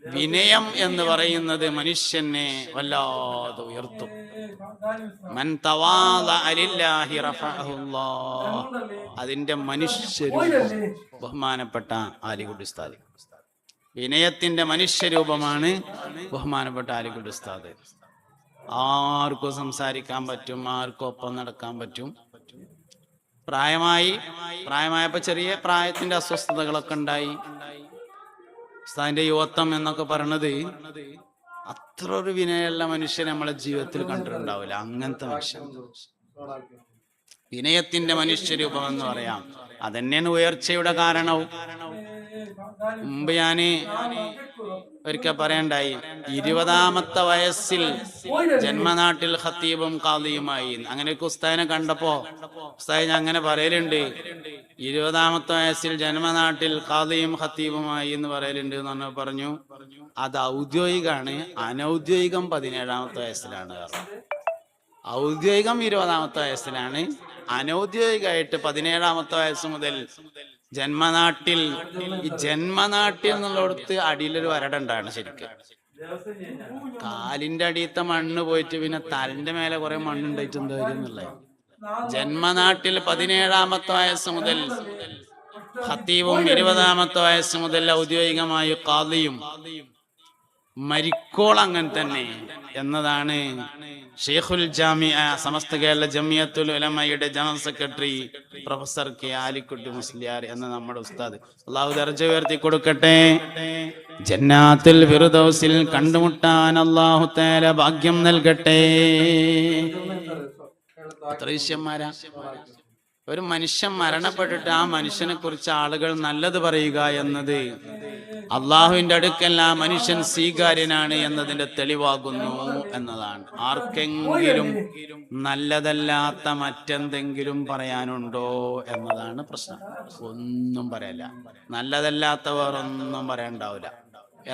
വിനയം എന്ന് പറയുന്നത് മനുഷ്യനെ വല്ലാതെ ഉയർത്തും. മൻ തവാദഅ ലില്ലാഹി റഫഅഹുല്ലാഹ്. അതിന്റെ മനുഷ്യരൂപം ബഹുമാനപ്പെട്ട ആലിക്കുട്ടി ഉസ്താദ്. വിനയത്തിന്റെ മനുഷ്യരൂപമാണ് ബഹുമാനപ്പെട്ട ആലിക്കുട്ടി ഉസ്താദ്. ആർക്കും സംസാരിക്കാൻ പറ്റും, ആർക്കും ഒപ്പം നടക്കാൻ പറ്റും. പ്രായമായപ്പോ ചെറിയ പ്രായത്തിന്റെ അസ്വസ്ഥതകളൊക്കെ ഉണ്ടായി. ഉസ്താദിന്റെ യുവത്വം എന്നൊക്കെ പറയണത് അത്ര ഒരു വിനയമുള്ള മനുഷ്യൻ നമ്മളെ ജീവിതത്തിൽ കണ്ടിട്ടുണ്ടാവില്ല. അങ്ങനത്തെ മനുഷ്യൻ, വിനയത്തിന്റെ മനുഷ്യരൂപം എന്ന് പറയാം. അതന്നെയാണ് ഉയർച്ചയുടെ കാരണവും. മുമ്പ് ഞാന് ഒരിക്കൽ പറയണ്ടായി, 20ാമത്തെ വയസ്സിൽ ജന്മനാട്ടിൽ ഖത്തീബും ഖാദിയുമായി. അങ്ങനെയൊക്കെ ഉസ്താദിനെ കണ്ടപ്പോ ഉസ്താദ് അങ്ങനെ പറയലുണ്ട്, 20ാമത്തെ വയസ്സിൽ ജന്മനാട്ടിൽ ഖാദിയും ഖത്തീബുമായി എന്ന് പറയലുണ്ട് എന്ന് പറഞ്ഞു. അത് ഔദ്യോഗികമാണ്. അനൗദ്യോഗികം 17ാമത്തെ വയസ്സിലാണ്. ഔദ്യോഗികം 20ാമത്തെ വയസ്സിലാണ്. അനൗദ്യോഗികമായിട്ട് 17ാമത്തെ വയസ്സ് മുതൽ ജന്മനാട്ടിൽ. ഈ ജന്മനാട്ടിൽ എന്നുള്ളടത്ത് അടിയിലൊരു വരടുണ്ടാണ്. ശരിക്കും കാലിന്റെ അടിയത്തെ മണ്ണ് പോയിട്ട് പിന്നെ തലന്റെ മേലെ കുറെ മണ്ണുണ്ടായിട്ട് എന്താ എന്നുള്ളത്. ജന്മനാട്ടിൽ 17ാമത്തെ വയസ്സ് മുതൽ ഖത്തീബും, 20ാമത്തെ വയസ്സ് മുതൽ ഔദ്യോഗികമായി ഖാദിയും, മരിക്കോൾ അങ്ങനെ തന്നെ എന്നതാണ് ഷെയ്ഖുൽ ജാമിഅ സമസ്ത കേരള ജമിയത്തുൽ ഉലമയുടെ general secretary professor K Alikutty Musliyar എന്ന നമ്മുടെ ഉസ്താദ്. അല്ലാഹു ദർജ ഉയർത്തി കൊടുക്കട്ടെ. ജന്നാത്തുൽ ഫിർദൗസിൽ കണ്ടുമുട്ടാൻ അല്ലാഹു തആല ഭാഗ്യം നൽകട്ടെ. എത്ര ശിഷ്യന്മാരാ! ഒരു മനുഷ്യൻ മരണപ്പെട്ടിട്ട് ആ മനുഷ്യനെ കുറിച്ച് ആളുകൾ നല്ലത് പറയുക എന്നത് അള്ളാഹുവിന്റെ അടുക്കൽ ആ മനുഷ്യൻ സ്വീകാര്യനാണ് എന്നതിന്റെ തെളിവാകുന്നു എന്നതാണ്. ആർക്കെങ്കിലും നല്ലതല്ലാത്ത മറ്റെന്തെങ്കിലും പറയാനുണ്ടോ എന്നതാണ് പ്രശ്നം. ഒന്നും പറയല്ല. നല്ലതല്ലാത്തവർ ഒന്നും പറയാനുണ്ടാവില്ല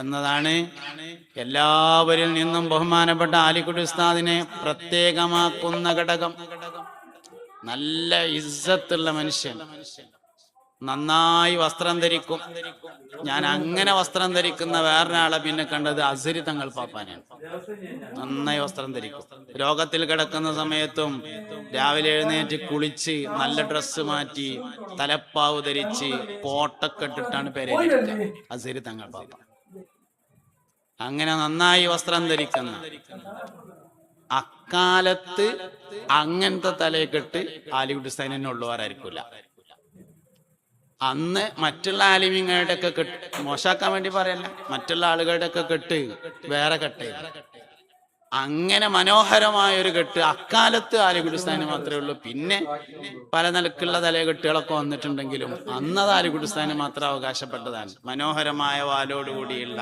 എന്നതാണ്. എല്ലാവരിൽ നിന്നും ബഹുമാനപ്പെട്ട ആലിക്കുട്ടി ഉസ്താദിനെ പ്രത്യേകമാക്കുന്ന ഘടകം നല്ല ഇസ്സത്തുള്ള മനുഷ്യൻ, നന്നായി വസ്ത്രം ധരിക്കും. ഞാൻ അങ്ങനെ വസ്ത്രം ധരിക്കുന്ന വേറൊരാളെ പിന്നെ കണ്ടത് അസ്ഹരി തങ്ങൾ പാപ്പാനാണ്. നന്നായി വസ്ത്രം ധരിക്കും. രോഗത്തിൽ കിടക്കുന്ന സമയത്തും രാവിലെ എഴുന്നേറ്റ് കുളിച്ച് നല്ല ഡ്രസ്സ് മാറ്റി തലപ്പാവ് ധരിച്ച് കോട്ടൊക്കെ ഇട്ടിട്ടാണ് പേരേരിക്കുക അസ്ഹരി തങ്ങൾ പാപ്പ. അങ്ങനെ നന്നായി വസ്ത്രം ധരിക്കുന്ന അക്കാലത്ത് അങ്ങനത്തെ തലയെക്കെട്ട് ആലിക്കുട്ടി ഉസ്താദിനെ ഉള്ളവരായിരിക്കില്ല. അന്ന് മറ്റുള്ള ആലിമീങ്ങളുടെ ഒക്കെ കെട്ട് മോശാക്കാൻ വേണ്ടി പറയല്ല, മറ്റുള്ള ആളുകളുടെ ഒക്കെ കെട്ട് വേറെ കെട്ട്. അങ്ങനെ മനോഹരമായൊരു കെട്ട് അക്കാലത്ത് ആലിക്കുട്ടി ഉസ്താദിന് മാത്രമേ ഉള്ളൂ. പിന്നെ പല നിലക്കുള്ള തലകെട്ടുകളൊക്കെ വന്നിട്ടുണ്ടെങ്കിലും അന്നത് ആലിക്കുട്ടി ഉസ്താദിന് മാത്രം അവകാശപ്പെട്ടതാണ്. മനോഹരമായ വാലോടുകൂടിയുള്ള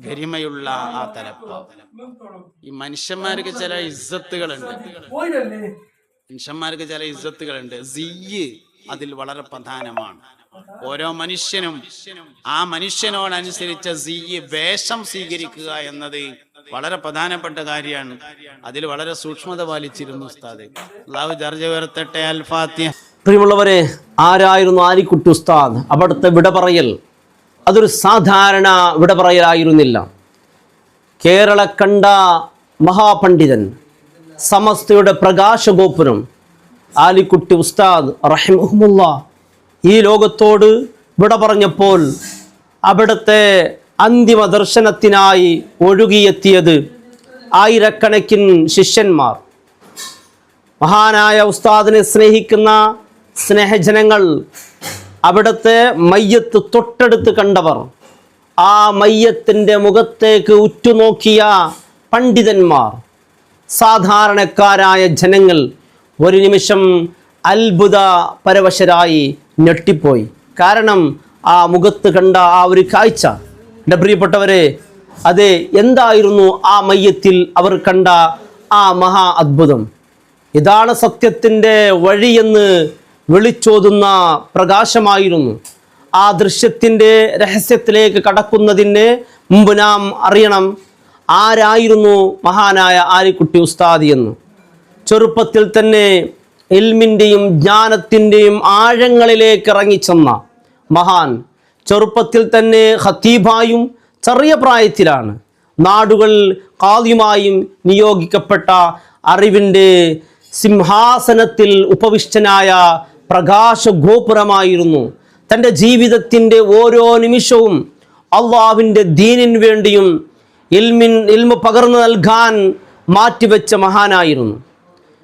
ഗരിമയുള്ള ആ തലപ്പാവ്. ഈ മനുഷ്യന്മാർക്ക് ചില ഇസ്സത്തുകളുണ്ട്. സിയ്യ് അതിൽ വളരെ പ്രധാനമാണ്. ഓരോ മനുഷ്യനും ആ മനുഷ്യനോടനുസരിച്ച സിയ്യ് വേഷം സ്വീകരിക്കുക എന്നത് വളരെ പ്രധാനപ്പെട്ട കാര്യമാണ്. അതിൽ വളരെ സൂക്ഷ്മത പാലിച്ചിരുന്നു ഉസ്താദ്. അല്ലാഹു ദർജ ഉയർത്തട്ടെ. അൽ ഫാത്തിഹ. പ്രിയമുള്ളവരെ, ആരായിരുന്നു ആലിക്കുട്ടി ഉസ്താദ്? അവിടുത്തെ വിട പറയൽ അതൊരു സാധാരണ വിട പറയലായിരുന്നില്ല. കേരള കണ്ട മഹാപണ്ഡിതൻ, സമസ്തയുടെ പ്രകാശഗോപുരം ആലിക്കുട്ടി ഉസ്താദ് റഹിമഹുല്ലാഹ് ഈ ലോകത്തോട് വിട പറഞ്ഞപ്പോൾ അവിടുത്തെ അന്തിമ ദർശനത്തിനായി ഒഴുകിയെത്തിയത് ആയിരക്കണക്കിന് ശിഷ്യന്മാർ. മഹാനായ ഉസ്താദിനെ സ്നേഹിക്കുന്ന സ്നേഹജനങ്ങൾ, അവിടുത്തെ മയ്യത്ത് തൊട്ടടുത്ത് കണ്ടവർ, ആ മയ്യത്തിൻ്റെ മുഖത്തേക്ക് ഉറ്റുനോക്കിയ പണ്ഡിതന്മാർ, സാധാരണക്കാരായ ജനങ്ങൾ ഒരു നിമിഷം അത്ഭുത പരവശരായി ഞെട്ടിപ്പോയി. കാരണം ആ മുഖത്ത് കണ്ട ആ ഒരു കാഴ്ച. എൻ്റെ പ്രിയപ്പെട്ടവരെ, അത് എന്തായിരുന്നു ആ മയ്യത്തിൽ അവർ കണ്ട ആ മഹാ അത്ഭുതം? ഇതാണ് സത്യത്തിൻ്റെ വഴിയെന്ന് വിളിച്ചോതുന്ന പ്രകാശമായിരുന്നു. ആ ദൃശ്യത്തിൻ്റെ രഹസ്യത്തിലേക്ക് കടക്കുന്നതിന് മുമ്പ് നാം അറിയണം ആരായിരുന്നു മഹാനായ ആലിക്കുട്ടി ഉസ്താദ് എന്ന്. ചെറുപ്പത്തിൽ തന്നെ ഇൽമിൻ്റെയും ജ്ഞാനത്തിൻ്റെയും ആഴങ്ങളിലേക്ക് ഇറങ്ങിച്ചെന്ന മഹാൻ, ചെറുപ്പത്തിൽ തന്നെ ഖത്തീബായും ചെറിയ പ്രായത്തിലാണ് നാടുകൾ ഖാദിയുമായും നിയോഗിക്കപ്പെട്ട അറിവിൻ്റെ സിംഹാസനത്തിൽ ഉപവിഷ്ടനായ പ്രകാശ ഗോപുരമായിരുന്നു. തൻ്റെ ജീവിതത്തിൻ്റെ ഓരോ നിമിഷവും അള്ളാഹുവിൻ്റെ ദീനിന് വേണ്ടിയും ഇൽമ് പകർന്നു നൽകാൻ മാറ്റിവെച്ച മഹാനായിരുന്നു.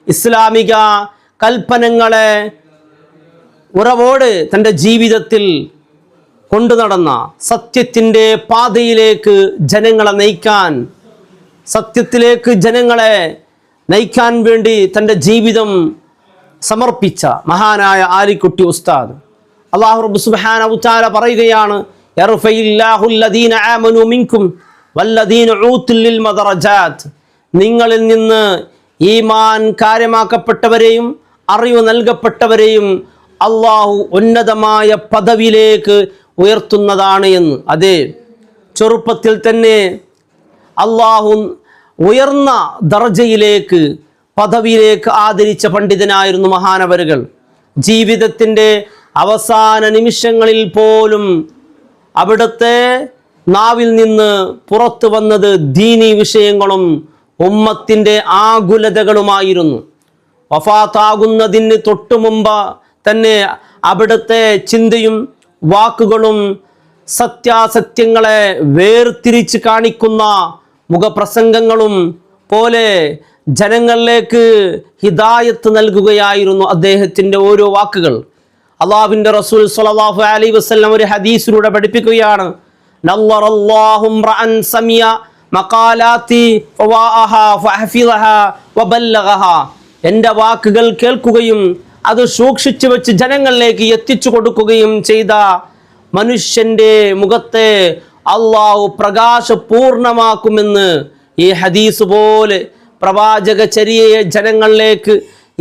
ഇസ്ലാമിക കൽപ്പനങ്ങളെ ഉറവോട് തൻ്റെ ജീവിതത്തിൽ കൊണ്ടു നടന്ന, സത്യത്തിൻ്റെ പാതയിലേക്ക് ജനങ്ങളെ നയിക്കാൻ, സത്യത്തിലേക്ക് ജനങ്ങളെ നയിക്കാൻ വേണ്ടി തൻ്റെ ജീവിതം സമർപ്പിച്ച മഹാനായ ആലിക്കുട്ടി ഉസ്താദ്. അല്ലാഹു റബ്ബ് സുബ്ഹാനഹു വ തആല പറയുകയാണ്, യർഫഇല്ലാഹു അല്ലദീന ആമനൂ മിൻകും വല്ലദീന ഊതുൽ ഇൽമ ദറജാത്ത്. നിങ്ങളിൽ നിന്ന് ഈമാൻ കാര്യമാക്കപ്പെട്ടവരെയും അറിവ് നൽകപ്പെട്ടവരെയും അള്ളാഹു ഉന്നതമായ പദവിയിലേക്ക് ഉയർത്തുന്നതാണ് എന്ന്. അതെ, ചെറുപ്പത്തിൽ തന്നെ അള്ളാഹു ഉയർന്ന ദർജയിലേക്ക്, പദവിയിലേക്ക് ആദരിച്ച പണ്ഡിതനായിരുന്നു മഹാനവരുകൾ. ജീവിതത്തിൻ്റെ അവസാന നിമിഷങ്ങളിൽ പോലും അവിടുത്തെ നാവിൽ നിന്ന് പുറത്തു വന്നത് ദീനീ വിഷയങ്ങളും ഉമ്മത്തിൻ്റെ ആകുലതകളുമായിരുന്നു. വഫാത്താകുന്നതിന് തൊട്ടു മുമ്പ് തന്നെ അവിടുത്തെ ചിന്തയും വാക്കുകളും സത്യാസത്യങ്ങളെ വേർതിരിച്ച് കാണിക്കുന്ന മുഖപ്രസംഗങ്ങളും പോലെ ജനങ്ങളിലേക്ക് ഹിദായത്ത് നൽകുകയായിരുന്നു അദ്ദേഹത്തിൻ്റെ ഓരോ വാക്കുകൾ. അള്ളാഹുവിൻ്റെ റസൂൽ സ്വല്ലല്ലാഹു അലൈഹി വസല്ലം ഒരു ഹദീസിലൂടെ പഠിപ്പിക്കുകയാണ്, നല്ലറല്ലാഹു റഅൻ സമിയ മഖാലാത്തി ഫവാഅഹാ ഫഹഫിളഹാ വബല്ലഗഹാ. എൻ്റെ വാക്കുകൾ കേൾക്കുകയും അത് സൂക്ഷിച്ചു വെച്ച് ജനങ്ങളിലേക്ക് എത്തിച്ചു കൊടുക്കുകയും ചെയ്ത മനുഷ്യൻ്റെ മുഖത്തെ അള്ളാഹു പ്രകാശപൂർണമാക്കുമെന്ന് ഈ ഹദീസ് പോലെ പ്രവാചക ചര്യയെ ജനങ്ങളിലേക്ക്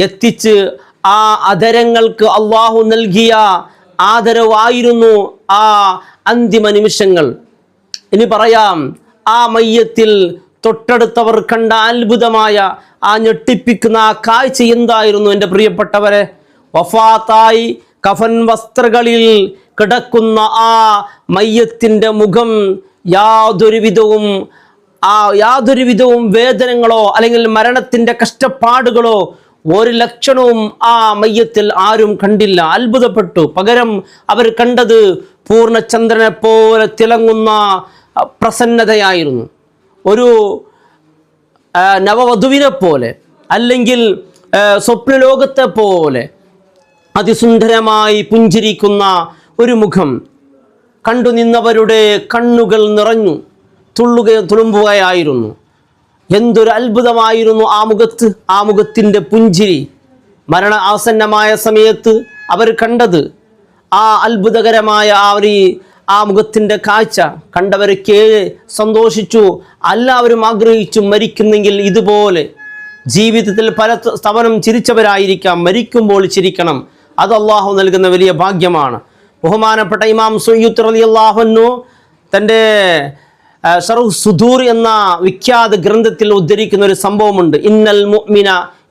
എത്തിച്ച് ആ അധരങ്ങൾക്ക് അള്ളാഹു നൽകിയ ആദരവായിരുന്നു ആ അന്തിമ നിമിഷങ്ങൾ. ഇനി പറയാം, ആ മയ്യത്തിൽ തൊട്ടടുത്തവർ കണ്ട അത്ഭുതമായ ആ ഞെട്ടിപ്പിക്കുന്ന ആ കാഴ്ച എന്തായിരുന്നു എൻ്റെ പ്രിയപ്പെട്ടവരെ? വഫാത്തായി കഫൻ വസ്ത്രങ്ങളിൽ കിടക്കുന്ന ആ മയ്യത്തിൻ്റെ മുഖം യാതൊരുവിധവും വേദനകളോ അല്ലെങ്കിൽ മരണത്തിൻ്റെ കഷ്ടപ്പാടുകളോ ഒരു ലക്ഷണവും ആ മയ്യത്തിൽ ആരും കണ്ടില്ല. അത്ഭുതപ്പെട്ടു. പകരം അവർ കണ്ടത് പൂർണ്ണചന്ദ്രനെ പോലെ തിളങ്ങുന്ന പ്രസന്നതയായിരുന്നു. ഒരു നവവധുവിനെ പോലെ അല്ലെങ്കിൽ സ്വപ്നലോകത്തെ പോലെ അതിസുന്ദരമായി പുഞ്ചിരിക്കുന്ന ഒരു മുഖം കണ്ടു നിന്നവരുടെ കണ്ണുകൾ നിറഞ്ഞു തുളുമ്പുകയായിരുന്നു. എന്തൊരു അത്ഭുതമായിരുന്നു ആ മുഖത്തിൻ്റെ പുഞ്ചിരി. മരണ ആസന്നമായ സമയത്ത് അവർ കണ്ടത് ആ അത്ഭുതകരമായ ആ മുഖത്തിൻ്റെ കാഴ്ച കണ്ടവരൊക്കെ സന്തോഷിച്ചു. എല്ലാവരും ആഗ്രഹിച്ചു മരിക്കുന്നെങ്കിൽ ഇതുപോലെ ജീവിതത്തിൽ പല തവണ ചിരിച്ചവരായിരിക്കാം, മരിക്കുമ്പോൾ ചിരിക്കണം. അത് അള്ളാഹു നൽകുന്ന വലിയ ഭാഗ്യമാണ്. ബഹുമാനപ്പെട്ട ഇമാം സുയ്യൂത്ത് റളിയല്ലാഹു അൻഹു തൻ്റെ ശർഹ് സുദൂർ എന്ന വിഖ്യാത ഗ്രന്ഥത്തിൽ ഉദ്ധരിക്കുന്ന ഒരു സംഭവമുണ്ട്. ഇന്നൽ മുഅ്മിന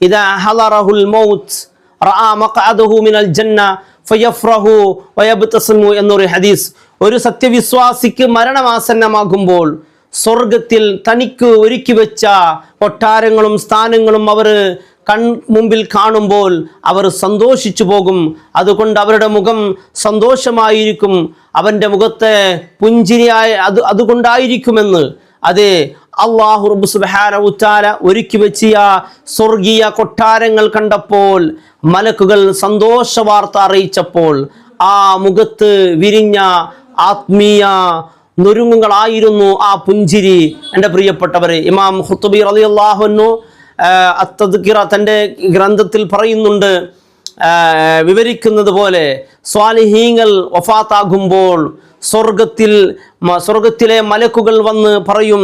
ഇദാ ഹളറഹുൽ മൗത്ത് റഅ മഖഅദഹു മിനൽ ജന്ന ഫയഫ്റഹു വയബ്തസിമു എന്നൊരു ഹദീസ്. ഒരു സത്യവിശ്വാസിക്ക് മരണമാസന്നമാകുമ്പോൾ സ്വർഗത്തിൽ തനിക്ക് ഒരുക്കി വെച്ച കൊട്ടാരങ്ങളും സ്ഥാനങ്ങളും അവർ മുമ്പിൽ കാണുമ്പോൾ അവർ സന്തോഷിച്ചു പോകും. അതുകൊണ്ട് അവരുടെ മുഖം സന്തോഷമായിരിക്കും, അവൻ്റെ മുഖത്തെ പുഞ്ചിരിയായ അതുകൊണ്ടായിരിക്കുമെന്ന്. അതെ, അല്ലാഹു റബ്ബ് സുബ്ഹാനഹു വ തആല ഒരുക്കി വെച്ചിയ സ്വർഗീയ കൊട്ടാരങ്ങൾ കണ്ടപ്പോൾ, മലക്കുകൾ സന്തോഷ വാർത്ത അറിയിച്ചപ്പോൾ ആ മുഖത്ത് വിരിഞ്ഞ ആത്മീയ നുറുങ്ങുകളായിരുന്നു ആ പുഞ്ചിരി. എൻ്റെ പ്രിയപ്പെട്ടവരെ, ഇമാം ഖുത്ബി റളിയല്ലാഹു അൻഹു അത്തദ്കിറ തൻ്റെ ഗ്രന്ഥത്തിൽ പറയുന്നുണ്ട്, വിവരിക്കുന്നത് പോലെ സ്വാലിഹീങ്ങൾ വഫാത്താകുമ്പോൾ സ്വർഗത്തിലെ മലക്കുകൾ വന്ന് പറയും,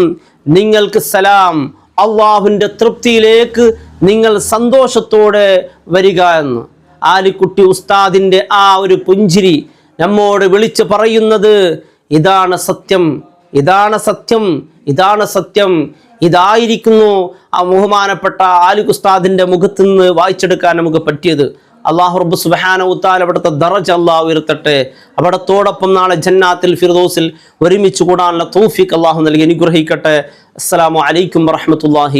നിങ്ങൾക്ക് സലാം, അള്ളാഹുവിൻ്റെ തൃപ്തിയിലേക്ക് നിങ്ങൾ സന്തോഷത്തോടെ വരിക എന്ന്. ആലിക്കുട്ടി ഉസ്താദിൻ്റെ ആ ഒരു പുഞ്ചിരി നമ്മോട് വിളിച്ചു പറയുന്നത്, ഇതാണ് സത്യം, ഇതാണ് സത്യം, ഇതാണ് സത്യം. ഇതായിരിക്കുന്നു ആ ബഹുമാനപ്പെട്ട ആലിക് ഉസ്താദിൻ്റെ മുഖത്ത് നിന്ന് വായിച്ചെടുക്കാൻ നമുക്ക് പറ്റിയത്. അള്ളാഹു റബ്ബ് സുബ്ഹാനഹു വതആല അവിടുത്തെ ദറജ അള്ളാഹു ഉയർത്തട്ടെ. അവിടത്തോടൊപ്പം നാളെ ജന്നാത്തിൽ ഫിർദൗസിൽ ഒരുമിച്ച് കൂടാനുള്ള തൗഫീഖ് അള്ളാഹു നൽകി അനുഗ്രഹിക്കട്ടെ. അസ്സലാമു അലൈക്കും വറഹ്മത്തുള്ളാഹി